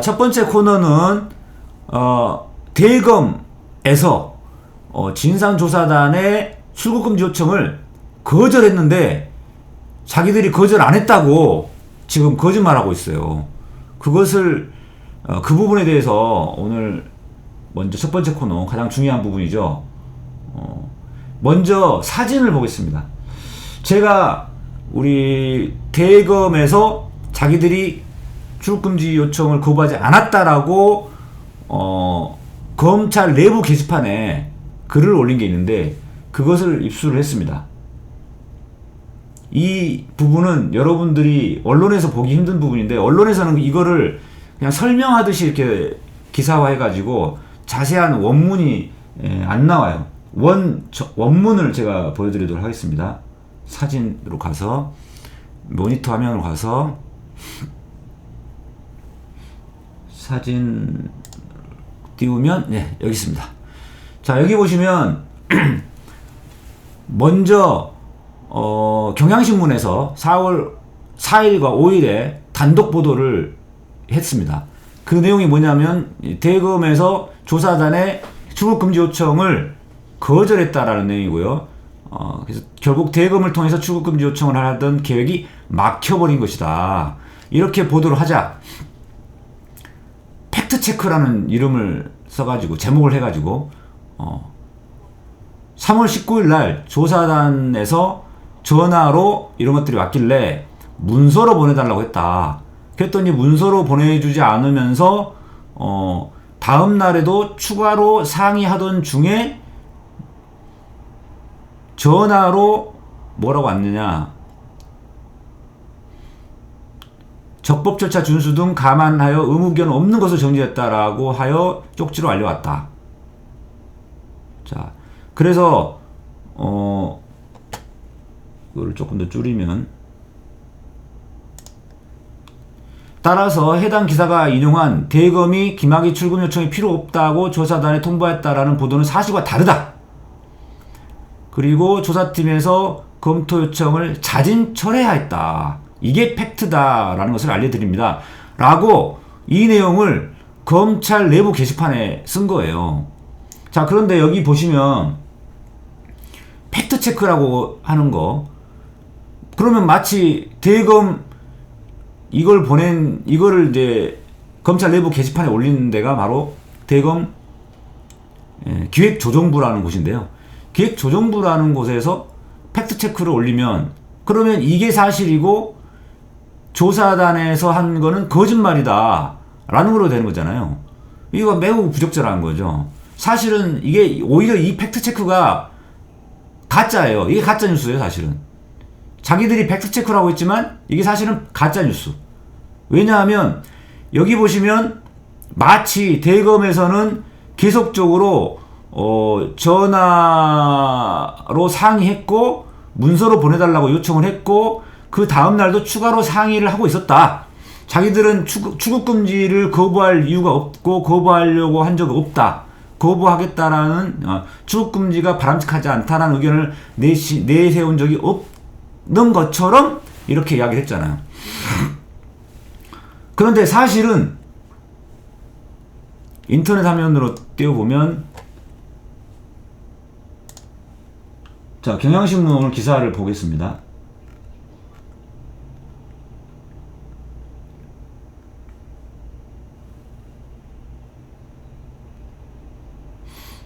첫 번째 코너는 대검에서 진상조사단의 출국금지 요청을 거절했는데 자기들이 거절 안 했다고 지금 거짓말하고 있어요. 그것을 그 부분에 대해서 오늘 먼저 첫 번째 코너 가장 중요한 부분이죠. 먼저 사진을 보겠습니다. 제가 우리 대검에서 자기들이 출국금지 요청을 거부하지 않았다라고 검찰 내부 게시판에 글을 올린 게 있는데 그것을 입수를 했습니다. 이 부분은 여러분들이 언론에서 보기 힘든 부분인데 언론에서는 이거를 그냥 설명하듯이 이렇게 기사화해 가지고 자세한 원문이 안 나와요. 원문을 제가 보여드리도록 하겠습니다. 사진으로 가서 모니터 화면으로 가서 사진 띄우면 여기 있습니다. 자, 여기 보시면 먼저 경향신문에서 4월 4일과 5일에 단독 보도를 했습니다. 그 내용이 뭐냐면 대검에서 조사단의 출국금지 요청을 거절했다라는 내용이고요. 그래서 결국 대검을 통해서 출국금지 요청을 하던 계획이 막혀버린 것이다. 이렇게 보도를 하자 팩트체크라는 이름을 써가지고 제목을 해가지고 3월 19일 날 조사단에서 전화로 이런 것들이 왔길래 문서로 보내달라고 했다. 그랬더니 문서로 보내주지 않으면서 다음 날에도 추가로 상의하던 중에 전화로 뭐라고 왔느냐, 적법 절차 준수 등 감안하여 의무견 없는 것으로 정리했다라고 하여 쪽지로 알려왔다. 자, 그래서 이거를 조금 더 줄이면, 따라서 해당 기사가 인용한 대검이 김학의 출금 요청이 필요 없다고 조사단에 통보했다라는 보도는 사실과 다르다. 그리고 조사팀에서 검토 요청을 자진 철회하였다. 이게 팩트다라는 것을 알려드립니다. 라고 이 내용을 검찰 내부 게시판에 쓴 거예요. 자, 그런데 여기 보시면 팩트체크라고 하는 거, 그러면 마치 대검 이거를 이제 검찰 내부 게시판에 올리는 데가 바로 대검 기획조정부라는 곳인데요. 기획조정부라는 곳에서 팩트체크를 올리면 그러면 이게 사실이고 조사단에서 한 거는 거짓말이다 라는 걸로 되는 거잖아요. 이거 매우 부적절한 거죠. 사실은 이게 오히려 이 팩트체크가 가짜예요. 이게 가짜뉴스예요. 사실은 자기들이 팩트체크라고 했지만 이게 사실은 가짜뉴스. 왜냐하면 여기 보시면 마치 대검에서는 계속적으로 전화로 상의했고 문서로 보내달라고 요청을 했고 그 다음날도 추가로 상의를 하고 있었다. 자기들은 출국금지를 거부할 이유가 없고 거부하려고 한 적이 없다. 거부하겠다라는 출국금지가 바람직하지 않다라는 의견을 내세운 적이 없는 것처럼 이렇게 이야기를 했잖아요. 그런데 사실은 인터넷 화면으로 띄워보면, 자, 경향신문 오늘 기사를 보겠습니다.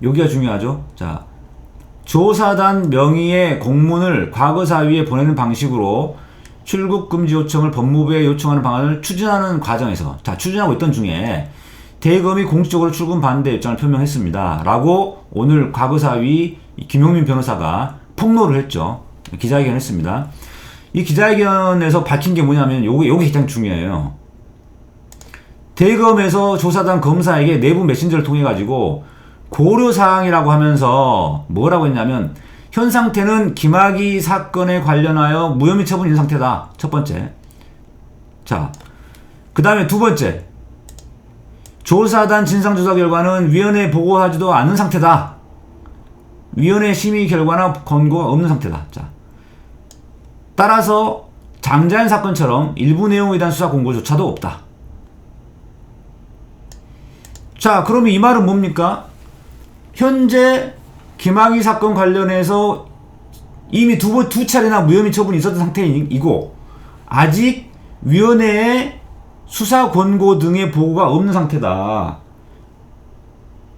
여기가 중요하죠. 자, 조사단 명의의 공문을 과거사위에 보내는 방식으로 출국금지 요청을 법무부에 요청하는 방안을 추진하는 과정에서, 자, 추진하고 있던 중에 대검이 공식적으로 출금 반대 입장을 표명했습니다. 라고 오늘 과거사위 김용민 변호사가 폭로를 했죠. 기자회견을 했습니다. 이 기자회견에서 밝힌 게 뭐냐면 요게 가장 중요해요. 대검에서 조사단 검사에게 내부 메신저를 통해 가지고 고려사항이라고 하면서 뭐라고 했냐면, 현 상태는 김학의 사건에 관련하여 무혐의 처분인 상태다. 첫 번째. 자, 그 다음에 두 번째. 조사단 진상조사 결과는 위원회에 보고하지도 않은 상태다. 위원회 심의 결과나 권고가 없는 상태다. 자, 따라서 장자연 사건처럼 일부 내용에 대한 수사 공고조차도 없다. 자, 그러면 이 말은 뭡니까? 현재 김학의 사건 관련해서 이미 두 차례나 무혐의 처분이 있었던 상태이고 아직 위원회에 수사 권고 등의 보고가 없는 상태다.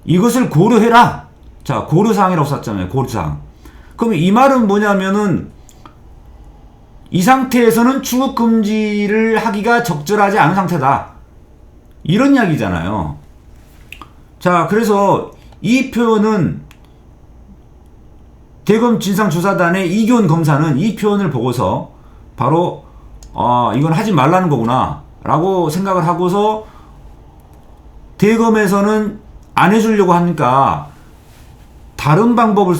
이것을 고려해라. 자, 고려사항이라고 썼잖아요. 고려사항. 그럼 이 말은 뭐냐면은 이 상태에서는 출국금지를 하기가 적절하지 않은 상태다. 이런 이야기잖아요. 자, 그래서 이 표현은 대검 진상조사단의 이규원 검사는 이 표현을 보고서 바로 이건 하지 말라는 거구나 라고 생각을 하고서 대검에서는 안 해주려고 하니까 다른 방법을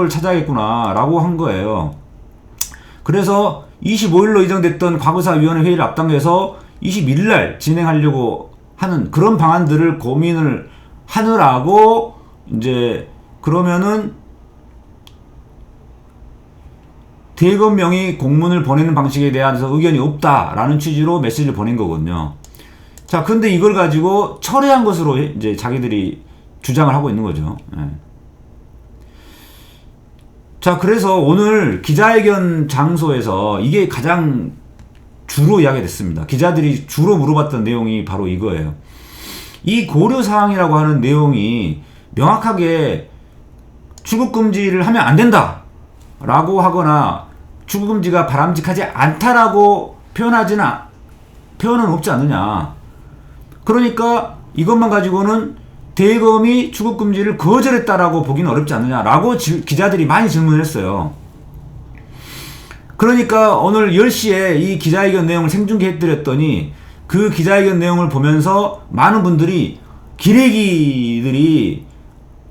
찾아야겠구나 라고 한 거예요. 그래서 25일로 예정됐던 과거사위원회 회의를 앞당겨서 21일날 진행하려고 하는 그런 방안들을 고민을 하느라고 이제 그러면은 대검명의 공문을 보내는 방식에 대해서 의견이 없다라는 취지로 메시지를 보낸 거거든요. 자, 근데 이걸 가지고 철회한 것으로 이제 자기들이 주장을 하고 있는 거죠. 예. 자, 그래서 오늘 기자회견 장소에서 이게 가장 주로 이야기가 됐습니다. 기자들이 주로 물어봤던 내용이 바로 이거예요. 이 고려사항이라고 하는 내용이 명확하게 출국금지를 하면 안 된다 라고 하거나 출국금지가 바람직하지 않다라고 표현은 없지 않느냐. 그러니까 이것만 가지고는 대검이 출국금지를 거절했다라고 보기는 어렵지 않느냐라고 기자들이 많이 질문을 했어요. 그러니까 오늘 10시에 이 기자회견 내용을 생중계해드렸더니 그 기자회견 내용을 보면서 많은 분들이 기레기들이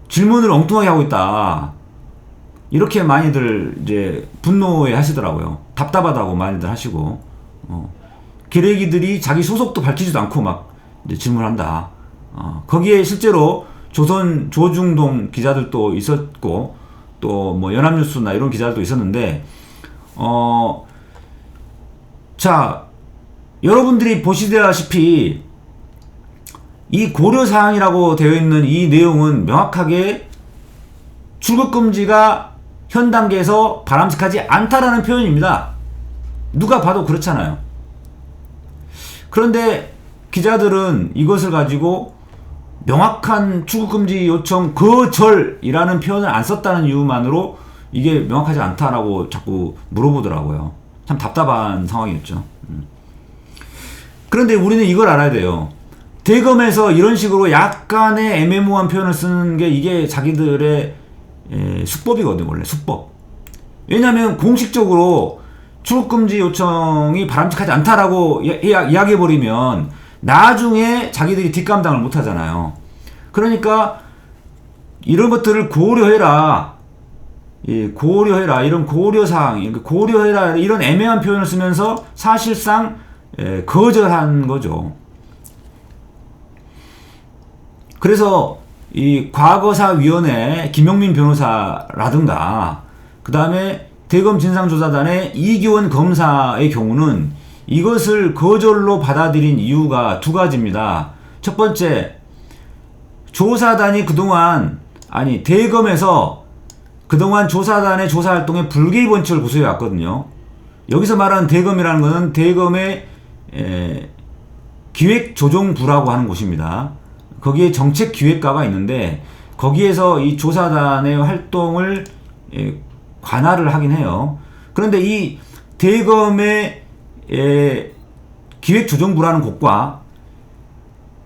질문을 엉뚱하게 하고 있다. 이렇게 많이들 이제 분노해 하시더라고요. 답답하다고 많이들 하시고, 기레기들이 자기 소속도 밝히지도 않고 막 이제 질문한다. 거기에 실제로 조중동 기자들도 있었고, 또 뭐 연합뉴스나 이런 기자들도 있었는데, 자, 여러분들이 보시다시피 이 고려사항이라고 되어 있는 이 내용은 명확하게 출국금지가 현 단계에서 바람직하지 않다라는 표현입니다. 누가 봐도 그렇잖아요. 그런데 기자들은 이것을 가지고 명확한 출국금지 요청 거절이라는 표현을 안 썼다는 이유만으로 이게 명확하지 않다라고 자꾸 물어보더라고요. 참 답답한 상황이었죠. 그런데 우리는 이걸 알아야 돼요. 대검에서 이런 식으로 약간의 애매모호한 표현을 쓰는 게 이게 자기들의 수법이거든요. 원래 수법. 왜냐하면 공식적으로 출국금지 요청이 바람직하지 않다라고 이야기해버리면 나중에 자기들이 뒷감당을 못하잖아요. 그러니까 이런 것들을 고려해라. 고려해라. 이런 고려사항, 고려해라. 이런 애매한 표현을 쓰면서 사실상 거절한 거죠. 그래서 이 과거사위원회 김용민 변호사라든가 그 다음에 대검 진상조사단의 이규원 검사의 경우는 이것을 거절로 받아들인 이유가 두 가지입니다. 첫 번째, 조사단이 대검에서 그동안 조사단의 조사활동에 불개입 원칙을 고수해 왔거든요. 여기서 말하는 대검이라는 것은 대검의 기획조정부라고 하는 곳입니다. 거기에 정책기획과가 있는데 거기에서 이 조사단의 활동을 관할을 하긴 해요. 그런데 이 대검의 기획조정부라는 곳과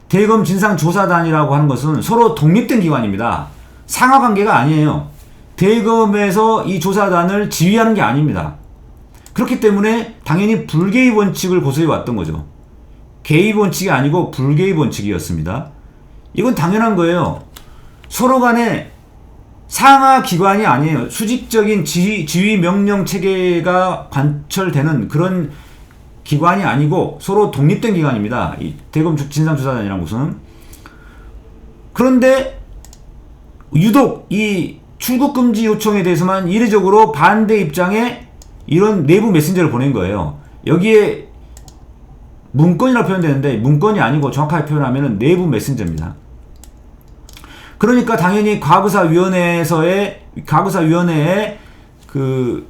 대검 진상조사단이라고 하는 것은 서로 독립된 기관입니다. 상하관계가 아니에요. 대검에서 이 조사단을 지휘하는 게 아닙니다. 그렇기 때문에 당연히 불개입 원칙을 고수해 왔던 거죠. 개입 원칙이 아니고 불개입 원칙이었습니다. 이건 당연한 거예요. 서로 간에 상하 기관이 아니에요. 수직적인 지휘 명령 체계가 관철되는 그런 기관이 아니고 서로 독립된 기관입니다. 이 대검 진상조사단이라는 곳은. 그런데 유독 이 출국금지 요청에 대해서만 이례적으로 반대 입장에 이런 내부 메신저를 보낸 거예요. 여기에 문건이라고 표현되는데 문건이 아니고 정확하게 표현하면 내부 메신저입니다. 그러니까 당연히 과거사위원회에 그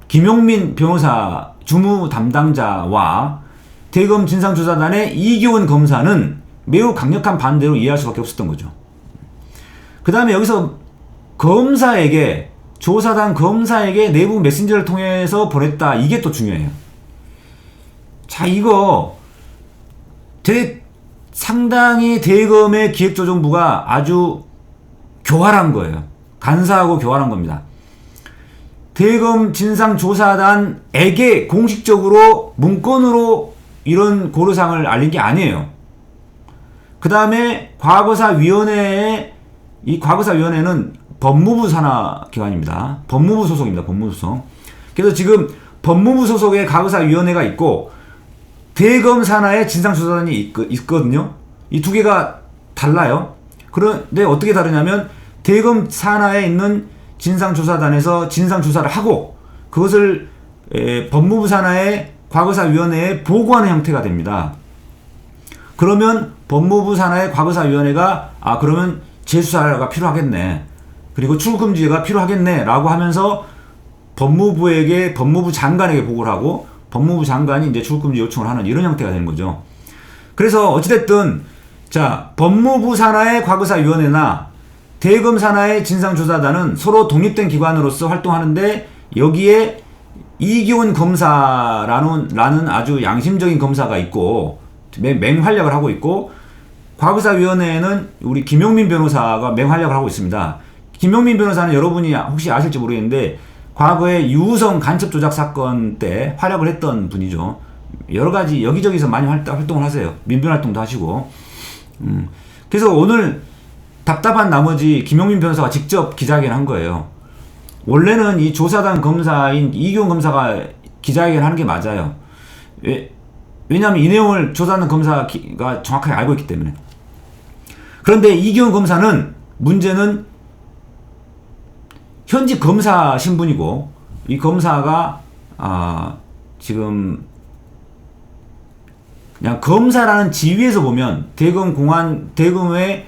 김용민 변호사 주무 담당자와 대검 진상조사단의 이기원 검사는 매우 강력한 반대로 이해할 수밖에 없었던 거죠. 그 다음에 여기서 검사에게, 조사단 검사에게 내부 메신저를 통해서 보냈다. 이게 또 중요해요. 자, 이거 상당히 대검의 기획조정부가 아주 교활한 거예요. 간사하고 교활한 겁니다. 대검 진상조사단에게 공식적으로 문건으로 이런 고려사항을 알린 게 아니에요. 그 다음에 이 과거사위원회는 법무부 산하 기관입니다. 법무부 소속입니다. 법무부 소속. 그래서 지금 법무부 소속의 과거사위원회가 있고 대검 산하의 진상조사단이 있거든요. 이 두 개가 달라요. 그런데 어떻게 다르냐면 대검 산하에 있는 진상조사단에서 진상조사를 하고 그것을 법무부 산하의 과거사위원회에 보고하는 형태가 됩니다. 그러면 법무부 산하의 과거사위원회가 그러면 재수사가 필요하겠네. 그리고 출국금지가 필요하겠네. 라고 하면서 법무부 장관에게 보고를 하고 법무부 장관이 이제 출국금지 요청을 하는 이런 형태가 되는 거죠. 그래서 어찌됐든 자, 법무부 산하의 과거사위원회나 대검 산하의 진상조사단은 서로 독립된 기관으로서 활동하는데 여기에 이기원 검사라는 아주 양심적인 검사가 있고 맹활약을 하고 있고 과거사위원회에는 우리 김용민 변호사가 맹활약을 하고 있습니다. 김용민 변호사는 여러분이 혹시 아실지 모르겠는데 과거에 유우성 간첩 조작 사건 때 활약을 했던 분이죠. 여러 가지 여기저기서 많이 활동을 하세요. 민변 활동도 하시고. 그래서 오늘 답답한 나머지 김용민 변호사가 직접 기자회견을 한 거예요. 원래는 이 조사단 검사인 이기원 검사가 기자회견을 하는 게 맞아요. 왜냐하면 이 내용을 조사단 검사가 정확하게 알고 있기 때문에. 그런데 이기원 검사는 문제는 현직 검사 신분이고 이 검사가 지금 그냥 검사라는 지위에서 보면 대검의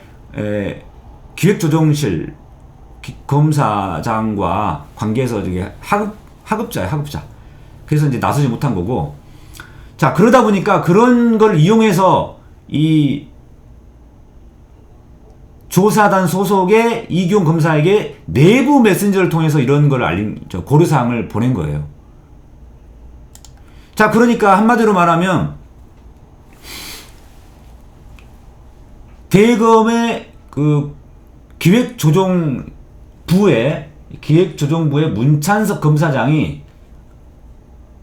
기획조정실 검사장과 관계에서 되게 하급자예요. 그래서 이제 나서지 못한 거고. 자, 그러다 보니까 그런 걸 이용해서 이 조사단 소속의 이기원 검사에게 내부 메신저를 통해서 이런 걸 고려사항을 보낸 거예요. 자, 그러니까 한마디로 말하면 대검의 그 기획조정부의 문찬석 검사장이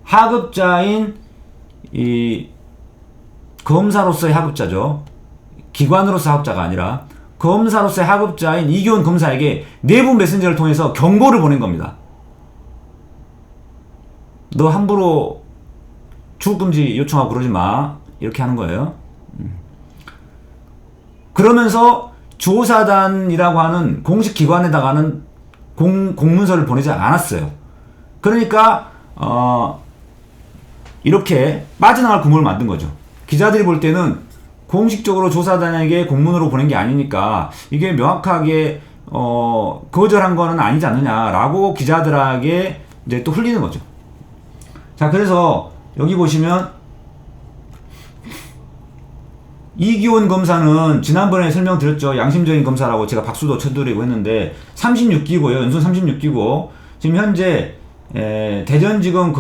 하급자인 이 검사로서의 하급자죠. 기관으로서 하급자가 아니라 검사로서의 하급자인 이기원 검사에게 내부 메신저를 통해서 경고를 보낸 겁니다. 너 함부로 출국금지 요청하고 그러지 마. 이렇게 하는 거예요. 그러면서 조사단이라고 하는 공식 기관에다가는 공문서를 보내지 않았어요. 그러니까 이렇게 빠져나갈 구멍을 만든 거죠. 기자들이 볼 때는 공식적으로 조사단에게 공문으로 보낸 게 아니니까 이게 명확하게 거절한 거는 아니지 않느냐라고 기자들에게 이제 또 흘리는 거죠. 자, 그래서 여기 보시면 이기원 검사는 지난번에 설명드렸죠. 양심적인 검사라고 제가 박수도 쳐드리고 했는데 36기고요. 연속 36기고 지금 현재 대전지검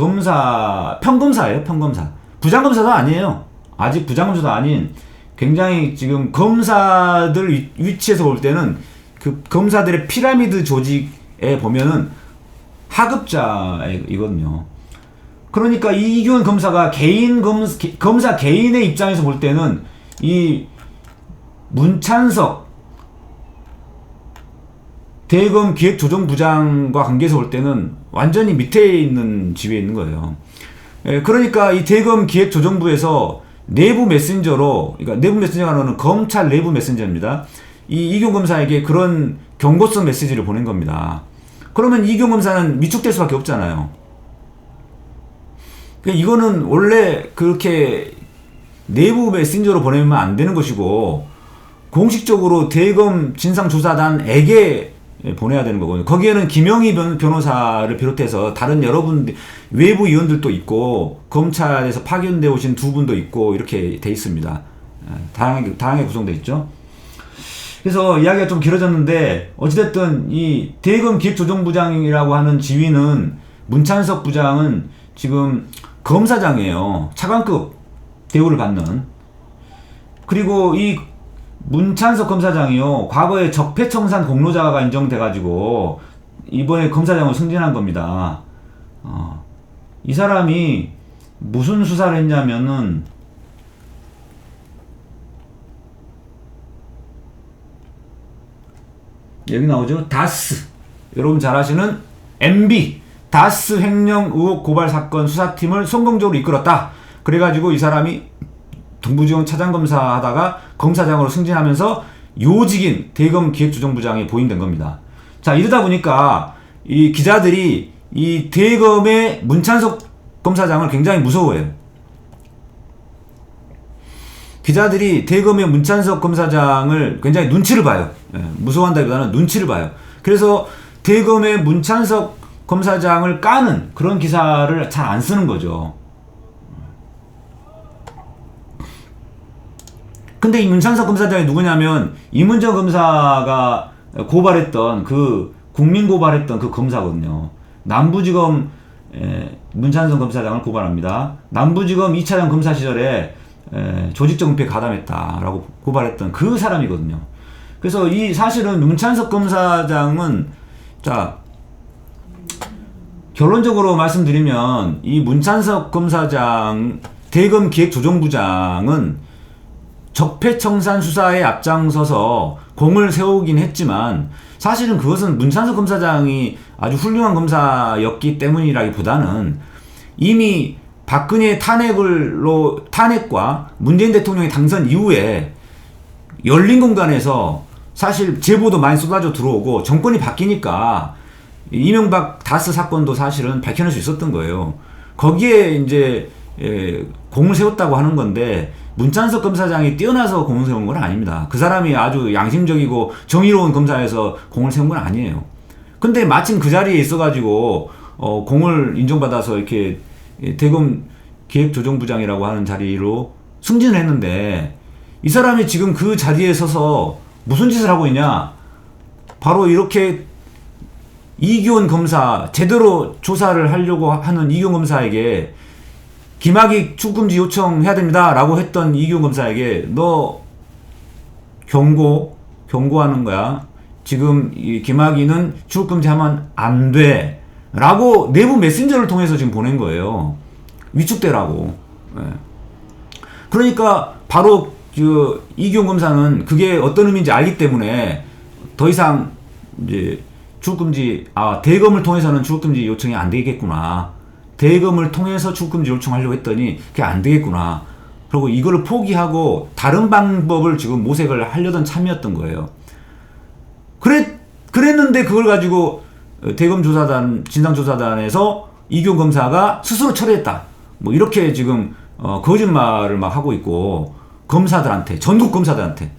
평검사예요. 평검사. 부장검사도 아니에요. 아직 부장검사도 아닌 굉장히 지금 검사들 위치에서 볼 때는 그 검사들의 피라미드 조직에 보면은 하급자이거든요. 그러니까 이기원 검사가 검사 개인의 입장에서 볼 때는 이 문찬석 대검 기획조정부장과 관계에서 볼 때는 완전히 밑에 있는 지위에 있는 거예요. 그러니까 이 대검 기획조정부에서 내부 메신저로, 그러니까 내부 메신저가 검찰 내부 메신저입니다. 이 이기원 검사에게 그런 경고성 메시지를 보낸 겁니다. 그러면 이기원 검사는 위축될 수밖에 없잖아요. 그러니까 이거는 원래 그렇게 내부 메신저로 보내면 안 되는 것이고 공식적으로 대검 진상조사단에게 보내야 되는 거거든요. 거기에는 김영희 변호사를 비롯해서 다른 여러분 외부 위원들도 있고 검찰에서 파견되어 오신 두 분도 있고 이렇게 돼 있습니다. 다양하게 구성되어 있죠. 그래서 이야기가 좀 길어졌는데 어찌됐든 이 대검 기획조정부장이라고 하는 지위는 문찬석 부장은 지금 검사장이에요. 차관급 대우를 받는. 그리고 이 문찬석 검사장이요, 과거에 적폐청산 공로자가 인정돼가지고 이번에 검사장으로 승진한 겁니다. 이 사람이 무슨 수사를 했냐면은 여기 나오죠. 다스, 여러분 잘 아시는 MB 다스 횡령 의혹 고발 사건 수사팀을 성공적으로 이끌었다. 그래가지고 이 사람이 동부지검 차장검사 하다가 검사장으로 승진하면서 요직인 대검 기획조정부장에 보임된 겁니다. 자, 이러다 보니까 이 기자들이 이 대검의 문찬석 검사장을 굉장히 무서워해요. 기자들이 대검의 문찬석 검사장을 굉장히 눈치를 봐요. 무서워한다기보다는 눈치를 봐요. 그래서 대검의 문찬석 검사장을 까는 그런 기사를 잘 안 쓰는 거죠. 근데 이 문찬석 검사장이 누구냐면 이문정 검사가 고발했던 그 국민 고발했던 그 검사거든요. 남부지검 문찬석 검사장을 고발합니다. 남부지검 2차장 검사 시절에 조직적 은폐에 가담했다라고 고발했던 그 사람이거든요. 그래서 이 사실은 문찬석 검사장은, 자, 결론적으로 말씀드리면 이 문찬석 검사장 대검 기획조정부장은 적폐청산 수사에 앞장서서 공을 세우긴 했지만 사실은 그것은 문찬석 검사장이 아주 훌륭한 검사였기 때문이라기보다는 이미 박근혜 탄핵과 문재인 대통령의 당선 이후에 열린 공간에서 사실 제보도 많이 쏟아져 들어오고 정권이 바뀌니까 이명박 다스 사건도 사실은 밝혀낼 수 있었던 거예요. 거기에 이제 공을 세웠다고 하는 건데 문찬석 검사장이 뛰어나서 공을 세운 건 아닙니다. 그 사람이 아주 양심적이고 정의로운 검사에서 공을 세운 건 아니에요. 근데 마침 그 자리에 있어가지고 공을 인정받아서 이렇게 대검 기획조정부장이라고 하는 자리로 승진을 했는데 이 사람이 지금 그 자리에 서서 무슨 짓을 하고 있냐? 바로 이렇게 이기원 검사, 제대로 조사를 하려고 하는 이기원 검사에게 김학의 출금지 요청해야 됩니다 라고 했던 이기원 검사에게 너 경고하는 거야. 지금 이 김학의는 출금지 하면 안 돼 라고 내부 메신저를 통해서 지금 보낸 거예요. 위축되라고. 그러니까 바로 그 이기원 검사는 그게 어떤 의미인지 알기 때문에 더 이상 이제 대검을 통해서는 출금지 요청이 안 되겠구나. 대검을 통해서 출금지 요청하려고 했더니 그게 안 되겠구나. 그리고 이거를 포기하고 다른 방법을 지금 모색을 하려던 참이었던 거예요. 그랬는데 그걸 가지고 대검 조사단, 진상조사단에서 이기원 검사가 스스로 처리했다. 뭐 이렇게 지금 거짓말을 막 하고 있고 검사들한테, 전국 검사들한테.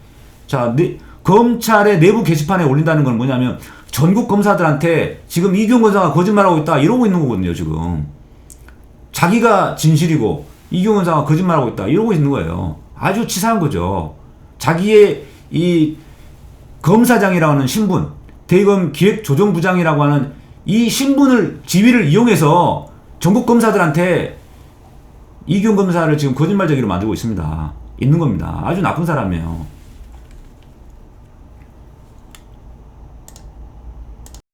자, 검찰의 내부 게시판에 올린다는 건 뭐냐면 전국 검사들한테 지금 이기원 검사가 거짓말하고 있다 이러고 있는 거거든요. 지금 자기가 진실이고 이기원 검사가 거짓말하고 있다 이러고 있는 거예요. 아주 치사한 거죠. 자기의 이 검사장이라고 하는 신분, 대검 기획조정부장이라고 하는 이 신분을, 지위를 이용해서 전국 검사들한테 이기원 검사를 지금 거짓말쟁이로 만들고 있는 겁니다. 아주 나쁜 사람이에요.